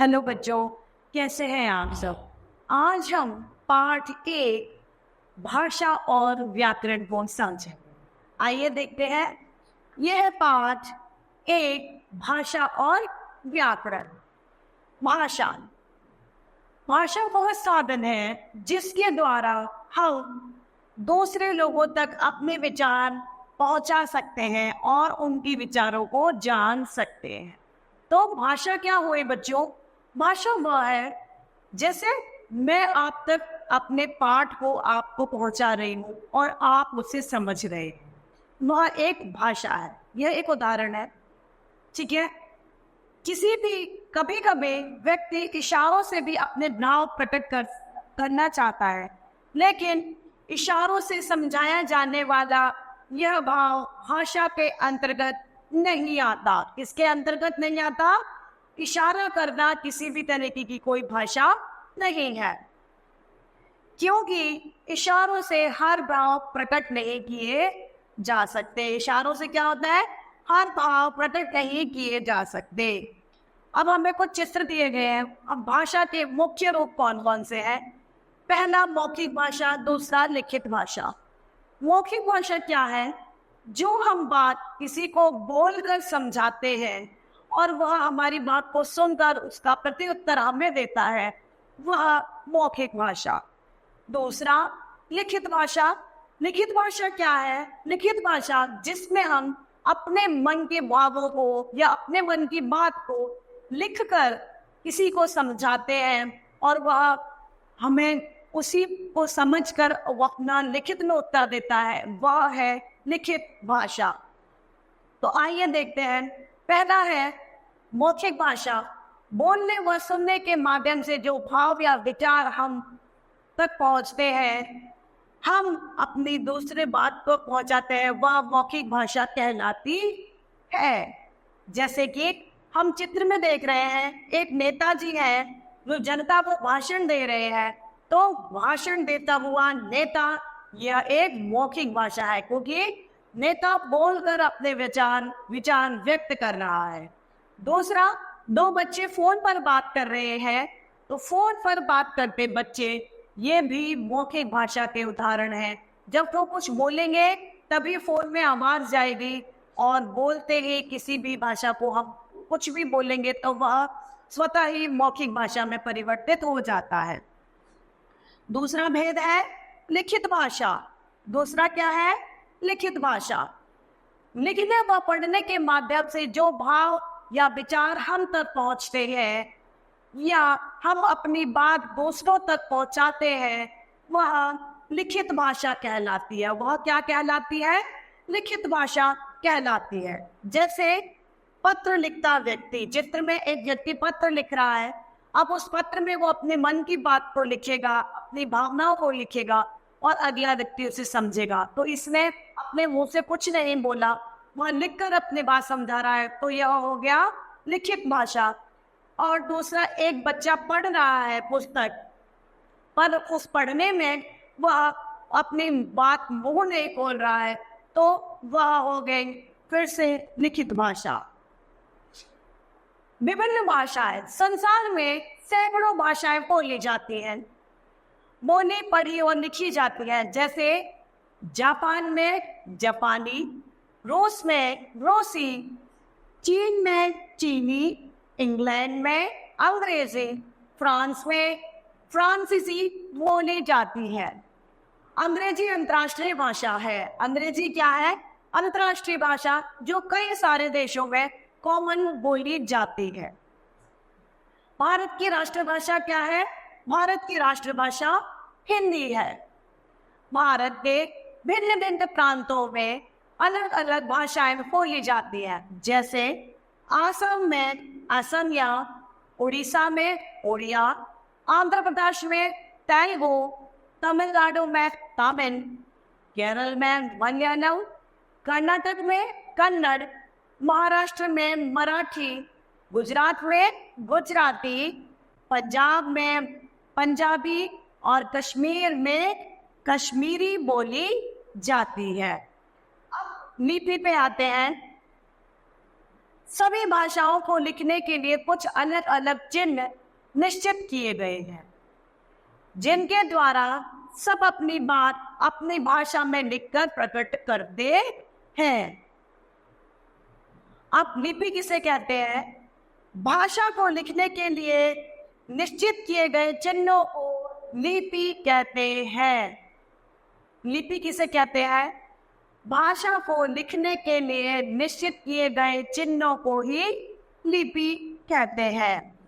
Hello बच्चों, कैसे हैं आप सब। आज हम पाठ एक भाषा और व्याकरण को समझें। आइए देखते हैं। यह है पाठ एक भाषा और व्याकरण। भाषा भाषा वह साधन है जिसके द्वारा हम दूसरे लोगों तक अपने विचार पहुंचा सकते हैं और उनके विचारों को जान सकते हैं। तो भाषा क्या हुई बच्चों? भाषा वह है जैसे मैं आप तक अपने पाठ को आपको पहुंचा रही हूँ और आप उसे समझ रहे हैं, वह एक भाषा है। यह एक उदाहरण है, ठीक है। किसी भी कभी कभी व्यक्ति इशारों से भी अपने भाव प्रकट करना चाहता है, लेकिन इशारों से समझाया जाने वाला यह भाव भाषा के अंतर्गत नहीं आता। किसके अंतर्गत नहीं आता? इशारा करना किसी भी तरीके की कोई भाषा नहीं है, क्योंकि इशारों से हर भाव प्रकट नहीं किए जा सकते। इशारों से क्या होता है? हर भाव प्रकट नहीं किए जा सकते। अब हमें कुछ चित्र दिए गए हैं। अब भाषा के मुख्य रूप कौन कौन से हैं? पहला मौखिक भाषा, दूसरा लिखित भाषा। मौखिक भाषा क्या है? जो हम बात किसी को बोलकर समझाते हैं और वह हमारी बात को सुनकर उसका प्रत्युत्तर हमें देता है, वह मौखिक भाषा। दूसरा लिखित भाषा। लिखित भाषा क्या है? लिखित भाषा जिसमें हम अपने मन के भावों को या अपने मन की बात को लिखकर किसी को समझाते हैं और वह हमें उसी को समझकर वह अपना लिखित में उत्तर देता है, वह है लिखित भाषा। तो आइए देखते हैं। पहला है मौखिक भाषा। बोलने व सुनने के माध्यम से जो भाव या विचार हम तक पहुंचते हैं, हम अपनी दूसरे बात को पहुंचाते हैं, वह मौखिक भाषा कहलाती है। जैसे कि हम चित्र में देख रहे हैं, एक नेताजी है जो जनता को भाषण दे रहे हैं, तो भाषण देता हुआ नेता, यह एक मौखिक भाषा है, क्योंकि नेता बोलकर अपने विचार व्यक्त कर रहा है। दूसरा, दो बच्चे फोन पर बात कर रहे हैं, तो फोन पर बात करते बच्चे, ये भी मौखिक भाषा के उदाहरण हैं। जब वो कुछ बोलेंगे तभी फोन में आवाज जाएगी, और बोलते ही किसी भी भाषा को हम कुछ भी बोलेंगे तो वह स्वतः ही मौखिक भाषा में परिवर्तित हो जाता है। दूसरा भेद है लिखित भाषा। दूसरा क्या है? लिखित भाषा। लिखने व पढ़ने के माध्यम से जो भाव या विचार हम तक पहुंचते हैं या हम अपनी बात दूसरों तक पहुंचाते हैं, वह लिखित भाषा कहलाती है। वह क्या कहलाती है? लिखित भाषा कहलाती है। जैसे पत्र लिखता व्यक्ति, चित्र में एक व्यक्ति पत्र लिख रहा है, अब उस पत्र में वो अपने मन की बात को लिखेगा, अपनी भावनाओं को लिखेगा और अगला व्यक्ति उसे समझेगा। तो इसने अपने मुंह से कुछ नहीं बोला, वह लिखकर अपनी बात समझा रहा है, तो यह हो गया लिखित भाषा। और दूसरा, एक बच्चा पढ़ रहा है पुस्तक, पर उस पढ़ने में वह अपनी बात मुंह नहीं खोल रहा है, तो वह हो गई फिर से लिखित भाषा। विभिन्न भाषाएं। संसार में सैकड़ों भाषाएं बोली जाती हैं, बोली, पढ़ी और लिखी जाती हैं। जैसे जापान में जापानी, रूस में रूसी, चीन में चीनी, इंग्लैंड में अंग्रेजी, फ्रांस में फ्रांसीसी बोली जाती है। अंग्रेजी अंतर्राष्ट्रीय भाषा है। अंग्रेजी क्या है? अंतर्राष्ट्रीय भाषा, जो कई सारे देशों में कॉमन बोली जाती है। भारत की राष्ट्रभाषा क्या है? भारत की राष्ट्रभाषा हिंदी है। भारत के भिन्न भिन्न प्रांतों में अलग अलग भाषाएं बोली जाती हैं। जैसे आसाम में असमिया, उड़ीसा में उड़िया, आंध्र प्रदेश में तेलुगु, तमिलनाडु में तमिल, केरल में मलयालम, कर्नाटक में कन्नड़, महाराष्ट्र में मराठी, गुजरात में गुजराती, पंजाब में पंजाबी और कश्मीर में कश्मीरी बोली जाती है। अब लिपि पे आते हैं। सभी भाषाओं को लिखने के लिए कुछ अलग अलग चिन्ह निश्चित किए गए हैं, जिनके द्वारा सब अपनी बात अपनी भाषा में लिखकर प्रकट करते हैं। अब लिपि किसे कहते हैं? भाषा को लिखने के लिए निश्चित किए गए चिन्हों को लिपि कहते हैं। लिपि किसे कहते हैं? भाषा को लिखने के लिए निश्चित किए गए चिन्हों को ही लिपि कहते हैं।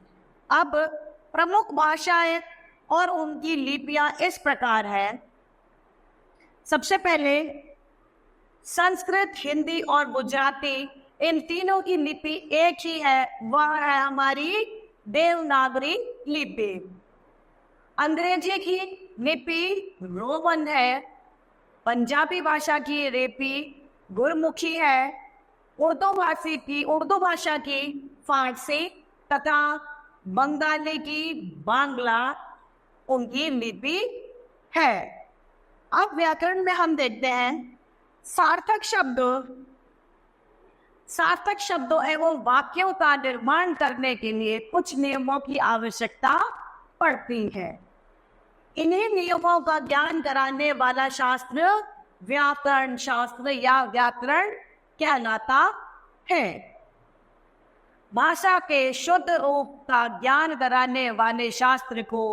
अब प्रमुख भाषाएं और उनकी लिपियां इस प्रकार है। सबसे पहले संस्कृत, हिंदी और गुजराती, इन तीनों की लिपि एक ही है, वह है हमारी देवनागरी लिपि। अंग्रेजी की लिपि रोमन है, पंजाबी भाषा की लिपि गुरमुखी है, उर्दू भाषा की फारसी तथा बंगाली की बांग्ला उनकी लिपि है। अब व्याकरण में हम देखते हैं सार्थक शब्दों एवं वाक्यों का निर्माण करने के लिए कुछ नियमों की आवश्यकता पड़ती है। इन्हीं नियमों का ज्ञान कराने वाला शास्त्र व्याकरण शास्त्र या व्याकरण कहलाता है। भाषा के शुद्ध रूप का ज्ञान कराने वाले शास्त्र को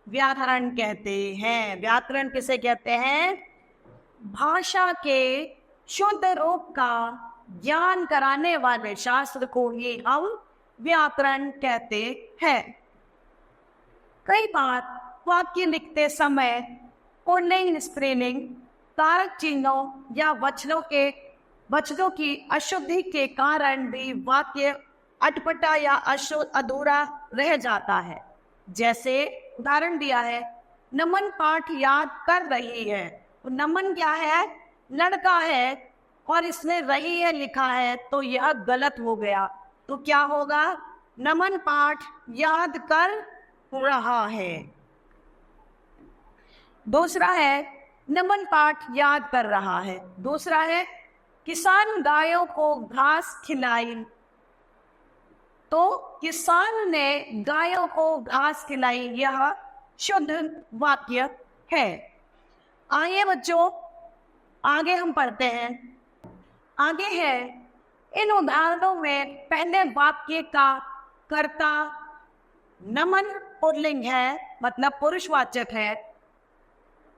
व्याकरण कहते हैं। व्याकरण किसे कहते हैं? भाषा के शुद्ध रूप का ज्ञान कराने वाले शास्त्र को ही हम व्याकरण कहते हैं। कई बार वाक्य लिखते समय पुल्लिंग, स्त्रीलिंग, कारक चिन्हों या वचनों की अशुद्धि के कारण भी वाक्य अटपटा या अधूरा रह जाता है। जैसे उदाहरण दिया है, नमन पाठ याद कर रही है। नमन क्या है? लड़का है और इसने रही है लिखा है, तो यह गलत हो गया। तो क्या होगा? नमन पाठ याद कर रहा है। दूसरा है नमन पाठ याद कर रहा है। दूसरा है किसान गायों को घास खिलाई, तो किसान ने गायों को घास खिलाई, यह शुद्ध वाक्य है। आइए बच्चों आगे हम पढ़ते हैं। आगे है, इन उदाहरणों में पहले वाक्य का कर्ता नमन पुल्लिंग है, मतलब पुरुषवाचक है,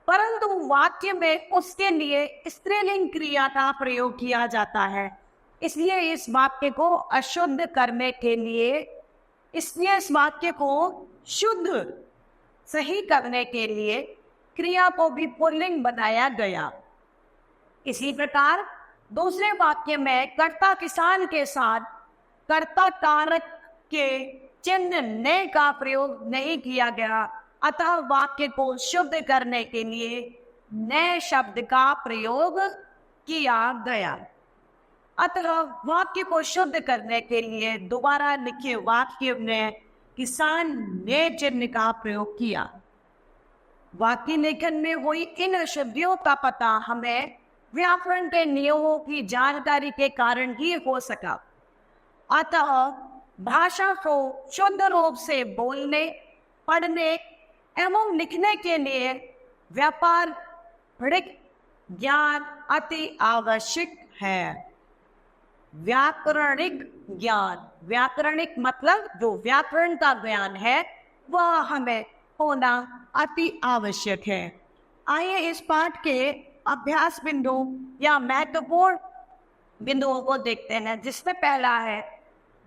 परंतु वाक्य में उसके लिए स्त्रीलिंग क्रिया का प्रयोग किया जाता है। इसलिए इस वाक्य को अशुद्ध करने के लिए, इसलिए इस वाक्य को शुद्ध सही करने के लिए क्रिया को भी पुल्लिंग बनाया गया। इसी प्रकार दूसरे वाक्य में कर्ता किसान के साथ कर्ता कारक के चिन्ह ने का प्रयोग नहीं किया गया, अतः वाक्य को शुद्ध करने के लिए नए शब्द का प्रयोग किया गया। अतः वाक्य को शुद्ध करने के लिए दोबारा लिखे वाक्य में किसान ने चिन्ह का प्रयोग किया। वाक्य लेखन में हुई इन अशुद्धियों का पता हमें व्याकरण के नियमों की जानकारी के कारण ही हो सका। अतः भाषा को शुद्ध रूप से बोलने, पढ़ने एवं लिखने के लिए व्यापारिक ज्ञान अति आवश्यक है। व्याकरणिक ज्ञान, व्याकरणिक मतलब जो व्याकरण का ज्ञान है वह हमें होना अति आवश्यक है। आइए इस पाठ के अभ्यास बिंदु या महत्वपूर्ण बिंदुओं को देखते हैं, जिसमें पहला है,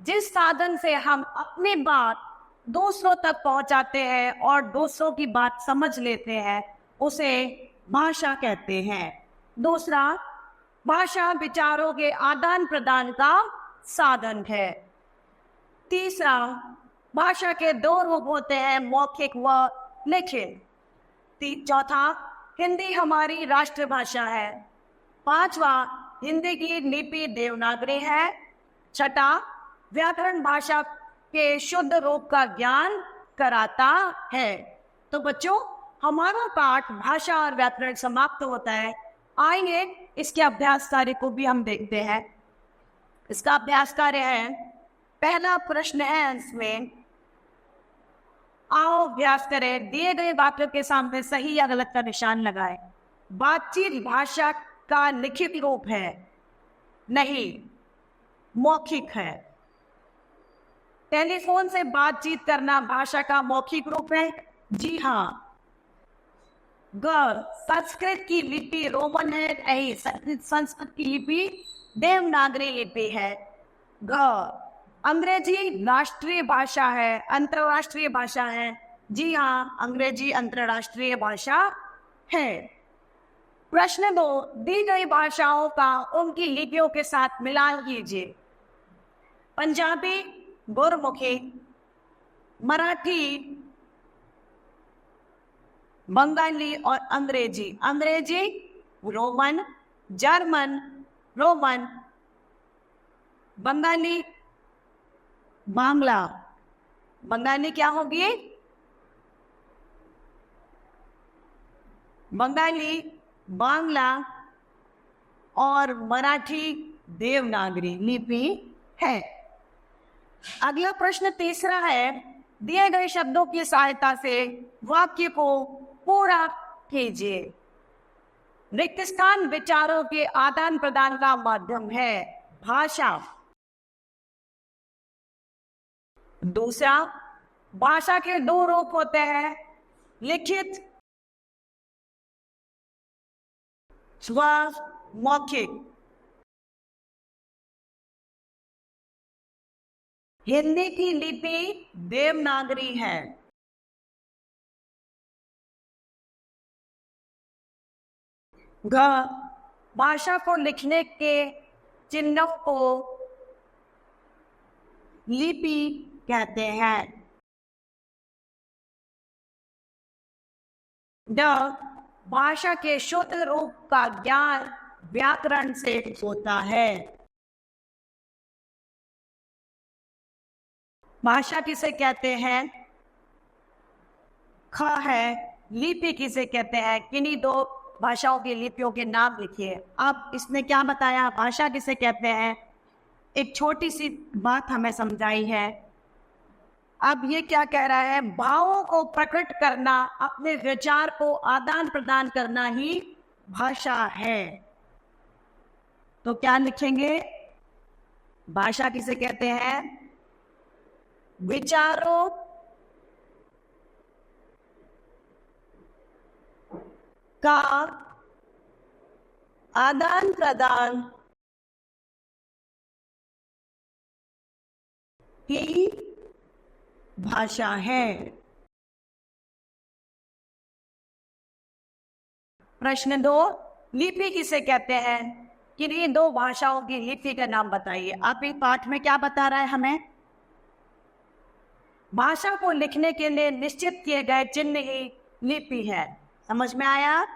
जिस साधन से हम अपनी बात दूसरों तक पहुंचाते हैं और दूसरों की बात समझ लेते हैं उसे भाषा कहते हैं। दूसरा, भाषा विचारों के आदान प्रदान का साधन है। तीसरा, भाषा के दो रूप होते हैं, मौखिक व लिखित। चौथा, हिंदी हमारी राष्ट्रभाषा है। पांचवा, हिंदी की लिपि देवनागरी है। छठा, व्याकरण भाषा के शुद्ध रूप का ज्ञान कराता है। तो बच्चों, हमारा पाठ भाषा और व्याकरण समाप्त होता है। आइए इसके अभ्यास कार्य को भी हम देखते हैं। इसका अभ्यास कार्य है, पहला प्रश्न है इसमें, आओ अभ्यास करें। दिए गए वाक्यों के सामने सही या गलत का निशान लगाएं। बातचीत भाषा का लिखित रूप है? नहीं, मौखिक है। टेलीफोन से बातचीत करना भाषा का मौखिक रूप है? जी हाँ। संस्कृत की लिपि रोमन है? नहीं, संस्कृत की लिपि देवनागरी लिपि है। अंग्रेजी राष्ट्रीय भाषा है, अंतरराष्ट्रीय भाषा है? जी हाँ, अंग्रेजी अंतरराष्ट्रीय भाषा है। प्रश्न 2, दी गई भाषाओं का उनकी लिपियों के साथ मिलान कीजिए। पंजाबी, गुरमुखी, मराठी, बंगाली और अंग्रेजी। अंग्रेजी Roman, German Roman, Bengali Bangla. Bengali क्या होगी? बंगाली बांग्ला और मराठी देवनागरी लिपि है। अगला प्रश्न तीसरा है, दिए गए शब्दों की सहायता से वाक्य को पूरा कीजिए। रिक्त स्थान विचारों के आदान प्रदान का माध्यम है भाषा। दूसरा, भाषा के 2 रूप होते हैं, लिखित व मौखिक। हिंदी की लिपि देवनागरी है। भाषा को लिखने के चिन्हों को लिपि कहते हैं। भाषा के शुद्ध रूप का ज्ञान व्याकरण से होता है। भाषा किसे कहते हैं? ख है। लिपि किसे कहते हैं? किन्हीं 2 भाषाओं की लिपियों के नाम लिखिए। अब इसने क्या बताया, भाषा किसे कहते हैं? एक छोटी सी बात हमें समझाई है। अब ये क्या कह रहा है, भावों को प्रकट करना, अपने विचार को आदान प्रदान करना ही भाषा है। तो क्या लिखेंगे? भाषा किसे कहते हैं? विचारों का आदान प्रदान ही भाषा है। प्रश्न 2, लिपि किसे कहते हैं? किन्हीं 2 भाषाओं की लिपि का नाम बताइए। आप इस पाठ में क्या बता रहा है हमें? भाषा को लिखने के लिए निश्चित किए गए चिन्ह ही लिपि है। समझ में आया?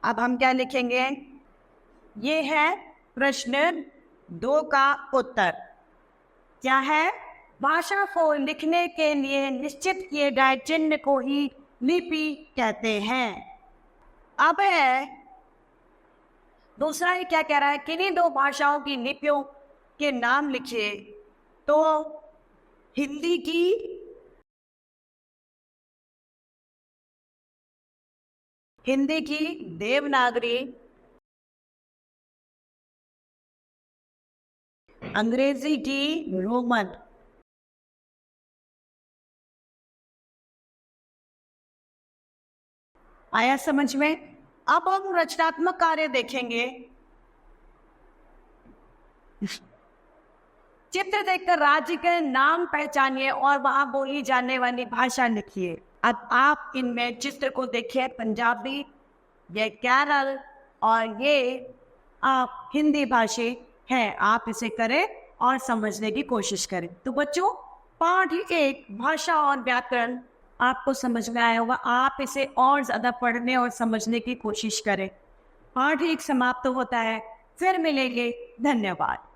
अब हम क्या लिखेंगे? ये है प्रश्न 2 का उत्तर। क्या है? भाषा को लिखने के लिए निश्चित किए गए चिन्ह को ही लिपि कहते हैं। अब है दूसरा, ही क्या कह रहा है, किन्हीं 2 भाषाओं की लिपियों के नाम लिखिए। तो हिंदी की देवनागरी, अंग्रेजी की रोमन। आया समझ में? अब हम रचनात्मक कार्य देखेंगे। चित्र देखकर राज्य के नाम पहचानिए और वहां बोली जाने वाली भाषा लिखिए। अब आप इनमें चित्र को देखिए। पंजाबी, ये केरल और ये आप हिंदी भाषी हैं। आप इसे करें और समझने की कोशिश करें। तो बच्चों, पाठ 1 भाषा और व्याकरण आपको समझ में आया होगा। आप इसे और ज़्यादा पढ़ने और समझने की कोशिश करें। पाठ 1 समाप्त होता है। फिर मिलेंगे। धन्यवाद।